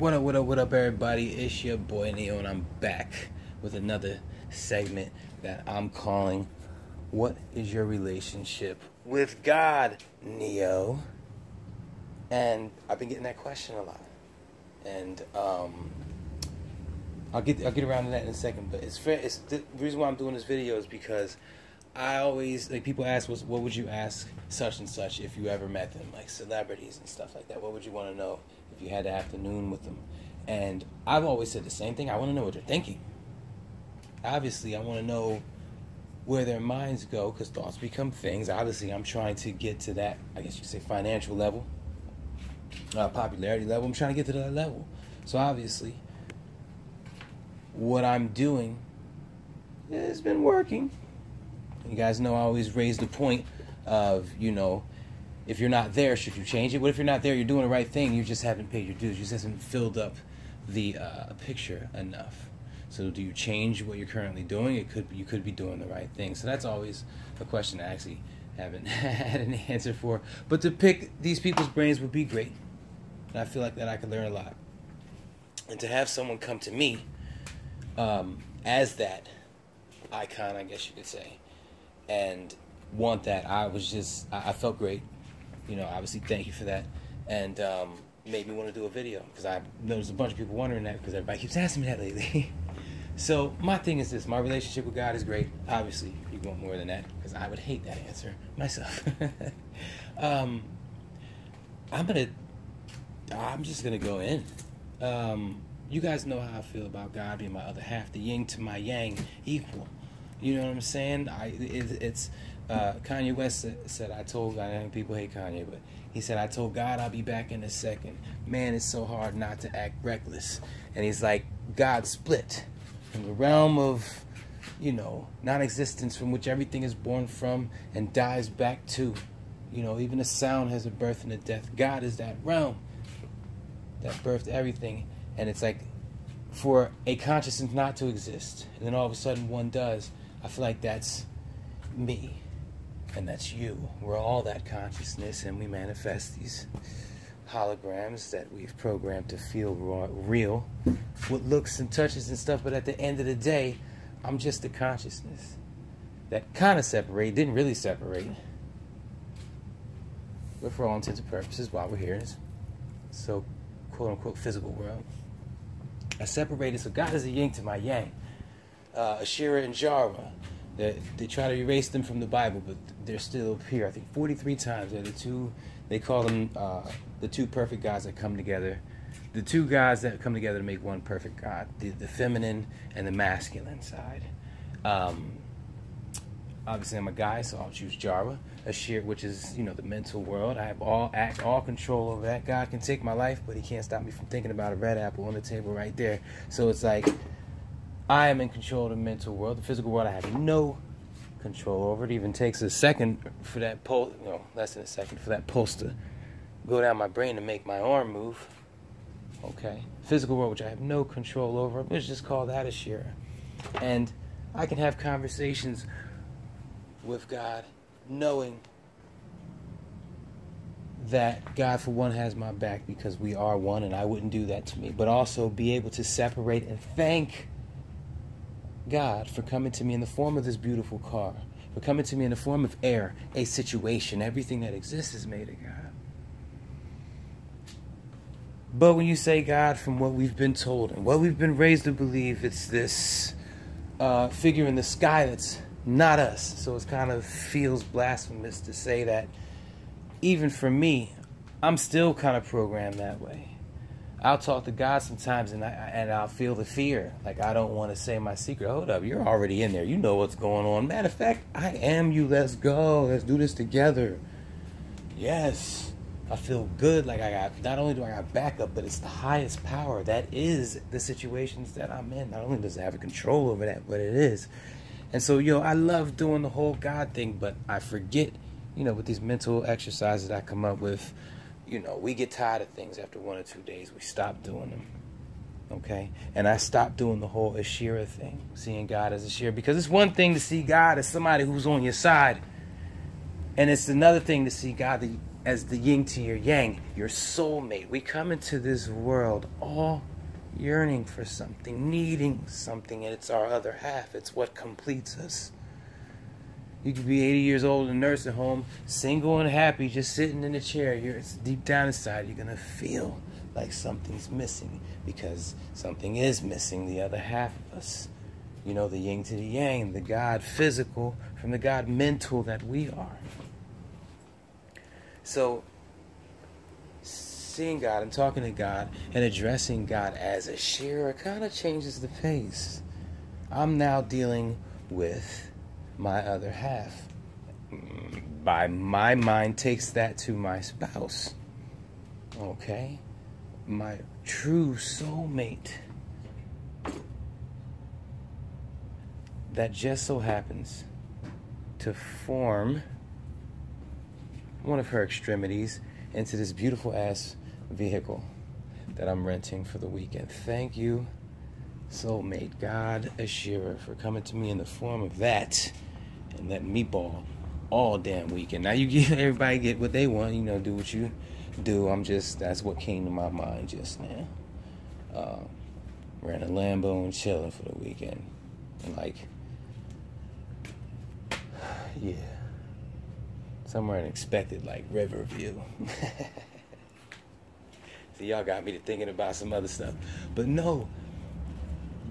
What up, everybody? It's your boy Neo, and I'm back with another segment that I'm calling "What is your relationship with God, Neo?" And I've been getting that question a lot, and I'll get around to that in a second. But it's the reason why I'm doing this video is because I always, like, people ask, what would you ask such and such if you ever met them, like celebrities and stuff like that? What would you want to know if you had an afternoon with them? And I've always said the same thing. I want to know what they're thinking. Obviously, I want to know where their minds go, because thoughts become things. Obviously, I'm trying to get to that, I guess you could say, financial level, popularity level. I'm trying to get to that level. So obviously, what I'm doing has been working. You guys know I always raise the point of, if you're not there, should you change it? What if you're not there, you're doing the right thing, you just haven't paid your dues, you just haven't filled up the picture enough. So do you change what you're currently doing? You could be doing the right thing. So that's always a question I actually haven't had an answer for. But to pick these people's brains would be great. And I feel like that I could learn a lot. And to have someone come to me as that icon, I guess you could say, and want that, I felt great. Obviously, thank you for that. And made me want to do a video, because I noticed a bunch of people wondering that, because everybody keeps asking me that lately. So my thing is this: my relationship with God is great. Obviously, you want more than that, because I would hate that answer myself. I'm just gonna go in. You guys know how I feel about God being my other half, the yin to my yang equal. You know what I'm saying? It's Kanye West said, I told God, and people hate Kanye, but he said, I told God I'll be back in a second. Man, it's so hard not to act reckless. And he's like, God split from the realm of, non-existence, from which everything is born from and dies back to. Even a sound has a birth and a death. God is that realm that birthed everything. And it's like, for a consciousness not to exist, and then all of a sudden one does, I feel like that's me, and that's you. We're all that consciousness, and we manifest these holograms that we've programmed to feel real, with looks and touches and stuff. But at the end of the day, I'm just a consciousness that kind of didn't really separate, but for all intents and purposes, while we're here in this so quote-unquote physical world, I separated. So God is a yin to my yang. Asherah and Jahwe, they try to erase them from the Bible, but they're still here. I think 43 times. They're the two. They call them the two perfect gods that come together. The two gods that come together to make one perfect God. The feminine and the masculine side. Obviously, I'm a guy, so I'll choose Jahwe. Asherah, which is, the mental world. I have all control over that. God can take my life, but he can't stop me from thinking about a red apple on the table right there. So it's like, I am in control of the mental world. The physical world, I have no control over. It even takes a second for that pulse, less than a second for that pulse to go down my brain to make my arm move. Okay. Physical world, which I have no control over, let's just call that Asherah. And I can have conversations with God, knowing that God, for one, has my back, because we are one, and I wouldn't do that to me. But also be able to separate and thank God for coming to me in the form of this beautiful car, for coming to me in the form of air, a situation. Everything that exists is made of God. But when you say God, from what we've been told and what we've been raised to believe, it's this figure in the sky that's not us. So it kind of feels blasphemous to say that. Even for me, I'm still kind of programmed that way. I'll talk to God sometimes, and I'll feel the fear. Like, I don't want to say my secret. Hold up, you're already in there. You know what's going on. Matter of fact, I am you. Let's go. Let's do this together. Yes. I feel good. Like, not only do I got backup, but it's the highest power. That is the situations that I'm in. Not only does it have a control over that, but it is. And so, I love doing the whole God thing, but I forget, with these mental exercises I come up with, we get tired of things after 1 or 2 days. We stop doing them. Okay? And I stopped doing the whole Asherah thing, seeing God as Asherah, because it's one thing to see God as somebody who's on your side, and it's another thing to see God as the yin to your yang, your soulmate. We come into this world all yearning for something, needing something, and it's our other half. It's what completes us. You could be 80 years old in a nursing home, single and happy, just sitting in a chair. It's deep down inside, you're going to feel like something's missing, because something is missing, the other half of us. You know, the yin to the yang, the God physical from the God mental that we are. So, seeing God and talking to God and addressing God as a shearer kind of changes the pace. I'm now dealing with my other half. My mind takes that to my spouse. Okay? My true soulmate. That just so happens to form one of her extremities into this beautiful ass vehicle that I'm renting for the weekend. Thank you, soulmate, God, a shearer, for coming to me in the form of that and letting me ball all damn weekend. Now you give everybody get what they want, you know, do what you do. That's what came to my mind just now. Ran a Lambo and chilling for the weekend. And like, yeah. Somewhere unexpected, like Riverview. So y'all got me to thinking about some other stuff. But no,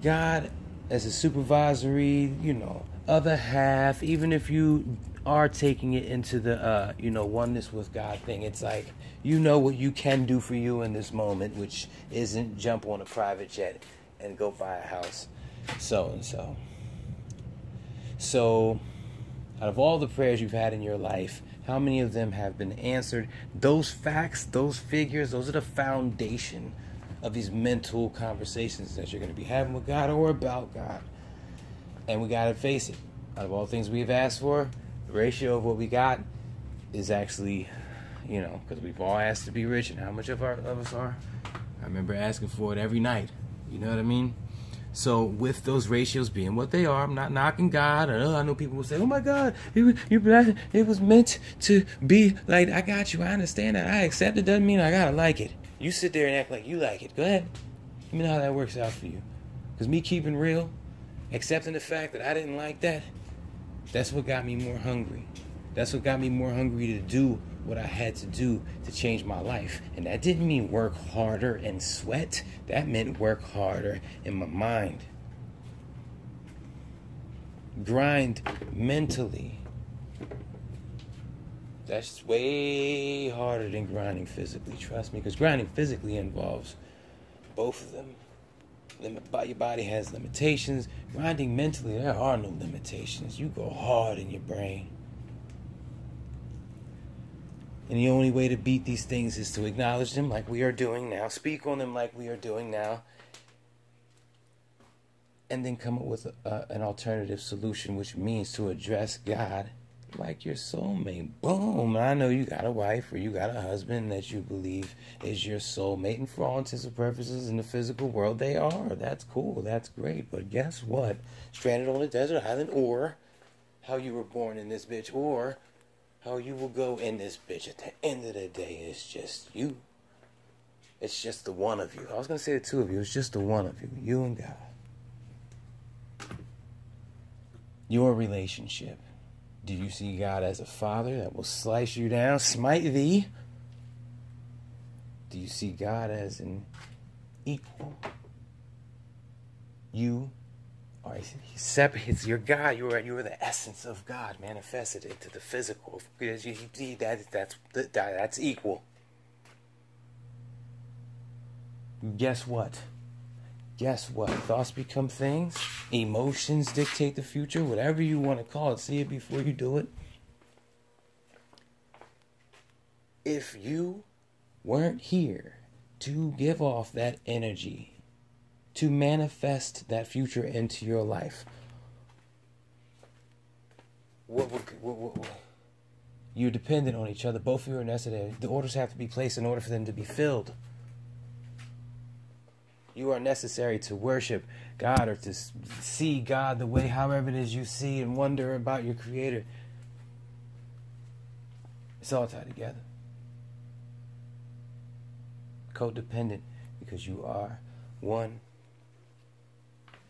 God as a supervisory, you know, other half, even if you are taking it into the, oneness with God thing, it's like, you know what you can do for you in this moment, which isn't jump on a private jet and go buy a house, so-and-so. So, out of all the prayers you've had in your life, how many of them have been answered? Those facts, those figures, those are the foundation of these mental conversations that you're going to be having with God or about God. And we got to face it. Out of all things we've asked for, the ratio of what we got is actually, because we've all asked to be rich, and how much of us are? I remember asking for it every night. You know what I mean? So with those ratios being what they are, I'm not knocking God. I know people will say, "Oh my God, it was meant to be like." I got you. I understand that. I accept it. Doesn't mean I gotta like it. You sit there and act like you like it. Go ahead. Let me know how that works out for you. Because me keeping real, accepting the fact that I didn't like that, that's what got me more hungry. That's what got me more hungry to do what I had to do to change my life. And that didn't mean work harder and sweat. That meant work harder in my mind. Grind mentally. That's way harder than grinding physically, trust me. Because grinding physically involves both of them. Your body has limitations. Grinding mentally, there are no limitations. You go hard in your brain. And the only way to beat these things is to acknowledge them like we are doing now. Speak on them like we are doing now. And then come up with an alternative solution, which means to address God like your soulmate. Boom. I know you got a wife or you got a husband that you believe is your soulmate. And for all intents and purposes in the physical world, they are. That's cool. That's great. But guess what? Stranded on a desert island, or how you were born in this bitch, or how you will go in this bitch at the end of the day is just you. It's just the one of you. I was going to say the two of you. It's just the one of you. You and God. Your relationship. Do you see God as a father that will slice you down, smite thee? Do you see God as an equal? You are separate. It's your God. You are the essence of God manifested into the physical. Because you see that's equal. Guess what? Guess what? Thoughts become things. Emotions dictate the future. Whatever you want to call it. See it before you do it. If you weren't here to give off that energy, to manifest that future into your life, you're dependent on each other. Both of you are necessary. The orders have to be placed in order for them to be filled. You are necessary to worship God or to see God the way, however it is you see and wonder about your Creator. It's all tied together. codependent because you are one.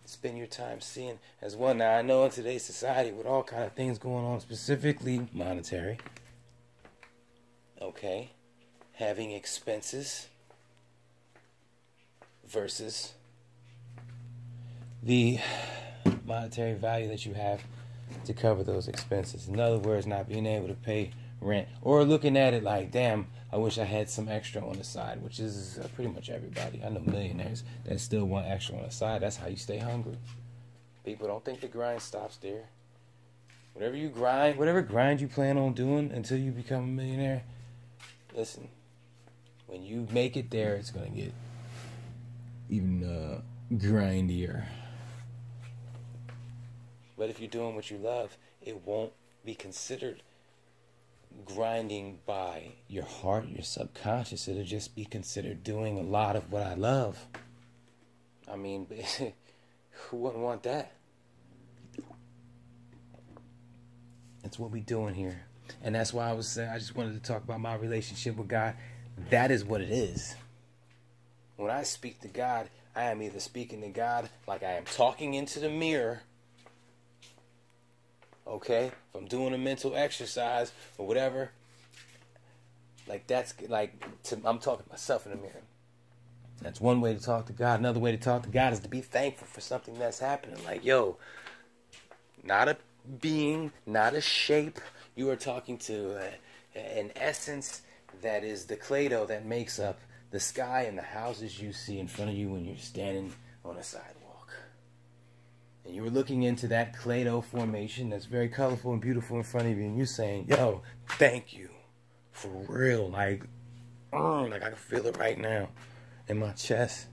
Spend your time seeing as one. Now, I know in today's society with all kind of things going on, specifically monetary, okay, having expenses versus the monetary value that you have to cover those expenses. In other words, not being able to pay rent, or looking at it like, damn, I wish I had some extra on the side, which is pretty much everybody. I know millionaires that still want extra on the side. That's how you stay hungry. People don't think the grind stops there. Whatever you grind, whatever grind you plan on doing until you become a millionaire, listen, when you make it there, it's going to get even grindier. But if you're doing what you love, it won't be considered grinding by your heart, your subconscious. It'll just be considered doing a lot of what I love. I mean, who wouldn't want that? That's what we're doing here. And that's why I was saying, I just wanted to talk about my relationship with God. That is what it is. When I speak to God, I am either speaking to God like I am talking into the mirror, okay, if I'm doing a mental exercise or whatever, like that's like I'm talking to myself in the mirror. That's one way to talk to God. Another way to talk to God is to be thankful for something that's happening. Like, yo, not a being, not a shape. You are talking to an essence that is the Play-Doh that makes up the sky and the houses you see in front of you when you're standing on a sidewalk. And you were looking into that Play-Doh formation that's very colorful and beautiful in front of you, and you're saying, yo, thank you. For real. Like I can feel it right now in my chest.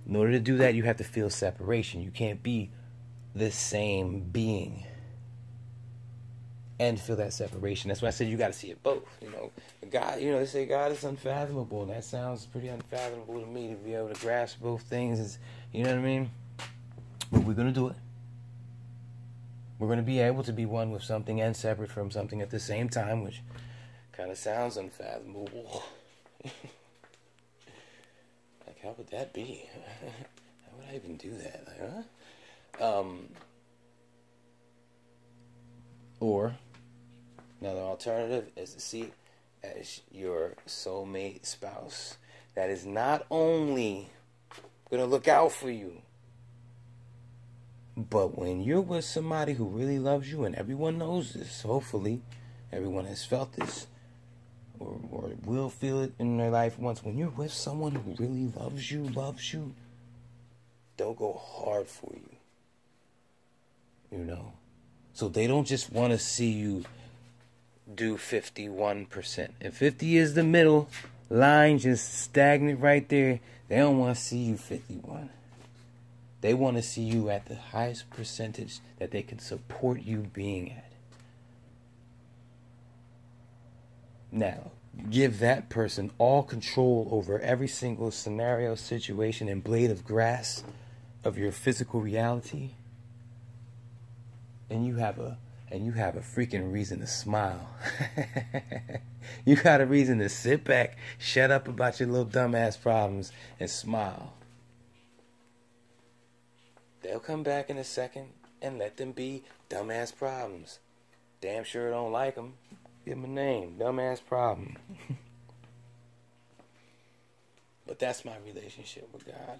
In order to do that, you have to feel separation. You can't be the same being and feel that separation. That's why I said you got to see it both. You know, God. You know, they say God is unfathomable, and that sounds pretty unfathomable to me, to be able to grasp both things. Is, you know what I mean? But we're gonna do it. We're gonna be able to be one with something and separate from something at the same time, which kind of sounds unfathomable. Like, how would that be? How would I even do that? Like, huh? Or another alternative is to see as your soulmate spouse that is not only going to look out for you, but when you're with somebody who really loves you, and everyone knows this, hopefully everyone has felt this or will feel it in their life once, when you're with someone who really loves you, they'll go hard for you. You know? So they don't just want to see you do 51%. If 50 is the middle line, just stagnant right there, they don't want to see you 51. They want to see you at the highest percentage that they can support you being at. Now, give that person all control over every single scenario, situation, and blade of grass of your physical reality, and you have a freaking reason to smile. You got a reason to sit back, shut up about your little dumbass problems, and smile. They'll come back in a second and let them be dumbass problems. Damn sure don't like them. Give them a name, dumbass problem. But that's my relationship with God.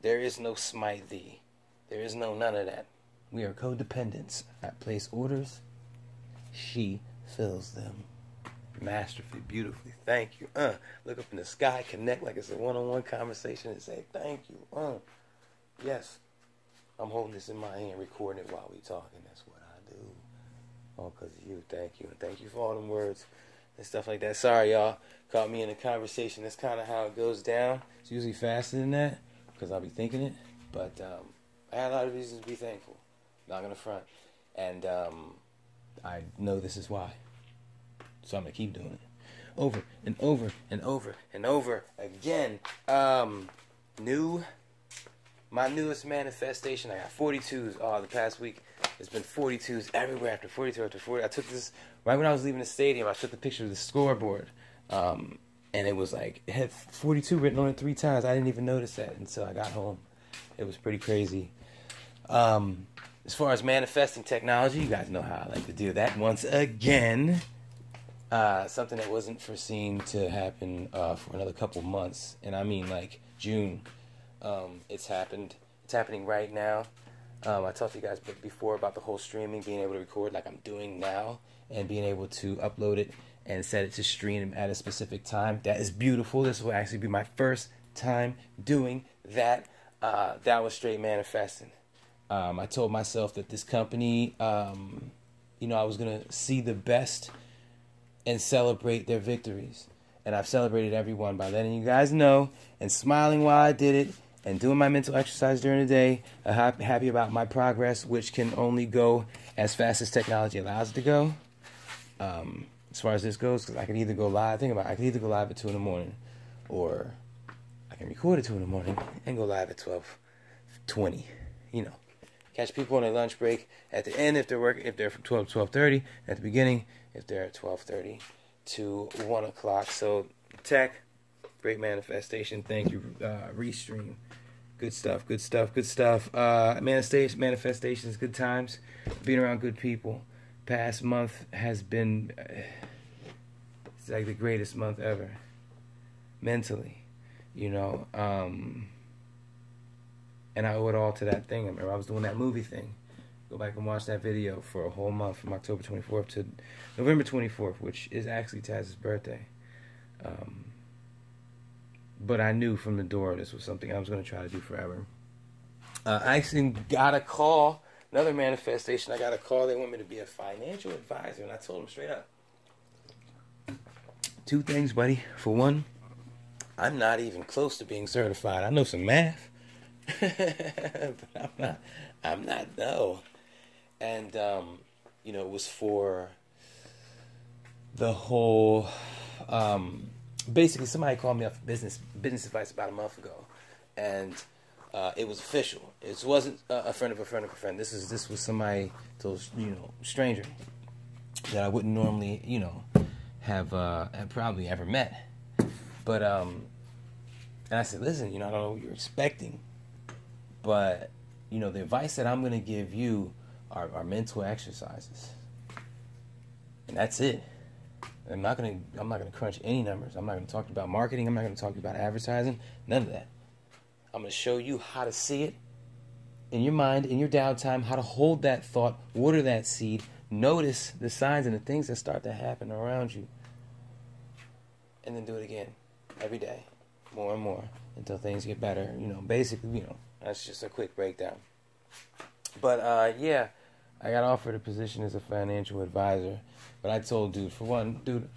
There is no smite thee. There is no none of that. We are codependents. I place orders. She fills them. Masterfully, beautifully. Thank you. Look up in the sky, connect like it's a one-on-one conversation and say, thank you. Yes. I'm holding this in my hand, recording it while we talking. That's what I do. All because of you. Thank you. And thank you for all them words and stuff like that. Sorry, y'all. Caught me in a conversation. That's kind of how it goes down. It's usually faster than that because I'll be thinking it. But I had a lot of reasons to be thankful. Not gonna front. And I know this is why. So I'm gonna keep doing it. Over and over and over and over again. My newest manifestation. I got 42s. Oh, the past week it's been 42s everywhere after 42 after 40. I took this right when I was leaving the stadium. I took the picture of the scoreboard. And it was like, it had 42 written on it 3 times. I didn't even notice that until I got home. It was pretty crazy. As far as manifesting technology, you guys know how I like to do that. Once again, something that wasn't foreseen to happen for another couple months. And I mean like June. It's happened. It's happening right now. I talked to you guys before about the whole streaming, being able to record like I'm doing now, and being able to upload it and set it to stream at a specific time. That is beautiful. This will actually be my first time doing that. That was straight manifesting. I told myself that this company, I was going to see the best and celebrate their victories. And I've celebrated everyone by letting you guys know and smiling while I did it and doing my mental exercise during the day. Happy about my progress, which can only go as fast as technology allows it to go. As far as this goes, because I can either go live. Think about it, I can either go live at 2 in the morning, or I can record at 2 in the morning and go live at 12:20. Catch people on their lunch break at the end if they're from 12 to 12:30. At the beginning if they're at 12:30 to 1 o'clock. So tech, great manifestation. Thank you, Restream. Good stuff. Manifestations, good times, being around good people. Past month has been it's like the greatest month ever, mentally, and I owe it all to that thing. I remember I was doing that movie thing. Go back and watch that video for a whole month, from October 24th to November 24th, which is actually Taz's birthday. But I knew from the door this was something I was going to try to do forever. I actually got a call. Another manifestation, I got a call. They want me to be a financial advisor, and I told them straight up. 2 things, buddy. For one, I'm not even close to being certified. I know some math, but I'm not, no. And, it was for the whole, basically somebody called me up for business advice about a month ago, and it was official. It wasn't a friend of a friend of a friend. This was somebody, stranger that I wouldn't normally, have probably ever met. But and I said, listen, I don't know what you're expecting, but the advice that I'm going to give you are mental exercises, and that's it. I'm not gonna crunch any numbers. I'm not gonna talk about marketing. I'm not gonna talk about advertising. None of that. I'm gonna show you how to see it in your mind, in your downtime, how to hold that thought, water that seed, notice the signs and the things that start to happen around you, and then do it again every day, more and more, until things get better. Basically, that's just a quick breakdown. But I got offered a position as a financial advisor. But I told dude,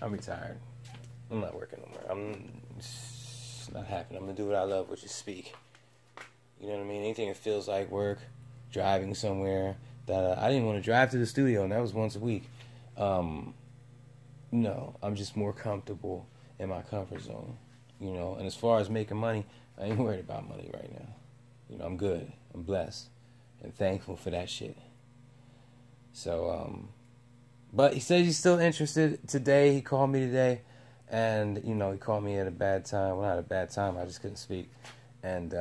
I'm retired. I'm not working no more. It's not happening. I'm going to do what I love, which is speak. You know what I mean? Anything that feels like work, driving somewhere. That I didn't want to drive to the studio, and that was once a week. No, I'm just more comfortable in my comfort zone. And as far as making money, I ain't worried about money right now. I'm good. I'm blessed and thankful for that shit. So, but he says he's still interested. Today, he called me today, and, he called me at a bad time. Well, not a bad time, I just couldn't speak. And,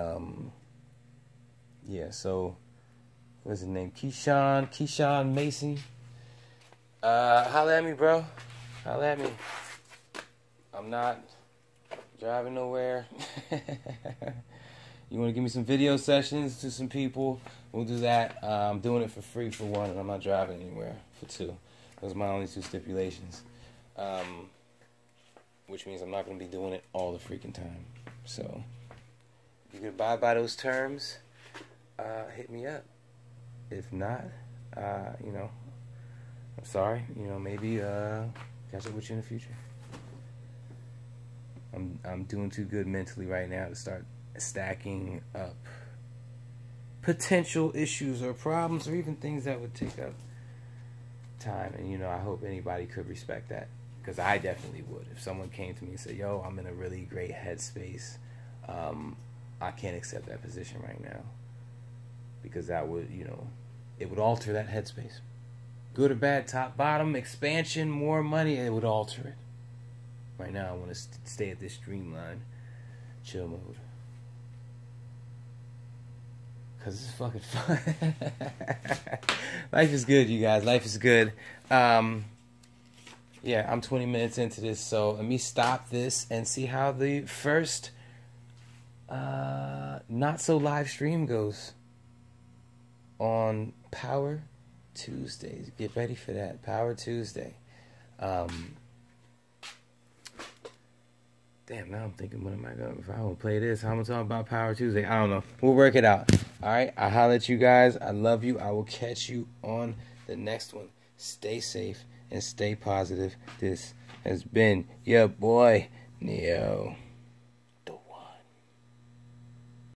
so, what's his name? Keyshawn Mason. Holla at me, bro. Holla at me. I'm not driving nowhere. You want to give me some video sessions to some people? We'll do that. I'm doing it for free for 1, and I'm not driving anywhere for 2. Those are my only 2 stipulations. Which means I'm not going to be doing it all the freaking time. So, if you can abide by those terms, hit me up. If not, I'm sorry. Maybe catch up with you in the future. I'm doing too good mentally right now to start stacking up potential issues or problems or even things that would take up time. And I hope anybody could respect that, because I definitely would. If someone came to me and said, yo, I'm in a really great headspace, I can't accept that position right now, because that would, it would alter that headspace. Good or bad, top, bottom, expansion, more money, it would alter it. Right now, I want to stay at this streamline, chill mode. Because it's fucking fun. Life is good, you guys. Life is good. Yeah, I'm 20 minutes into this, so let me stop this and see how the first not so live stream goes on Power Tuesdays. Get ready for that. Power Tuesday. Damn, now I'm thinking, what am I going to, if I don't play this, how am I talking about Power Tuesday? I don't know. We'll work it out. All right, I'll holler at you guys. I love you. I will catch you on the next one. Stay safe and stay positive. This has been your boy, Neo.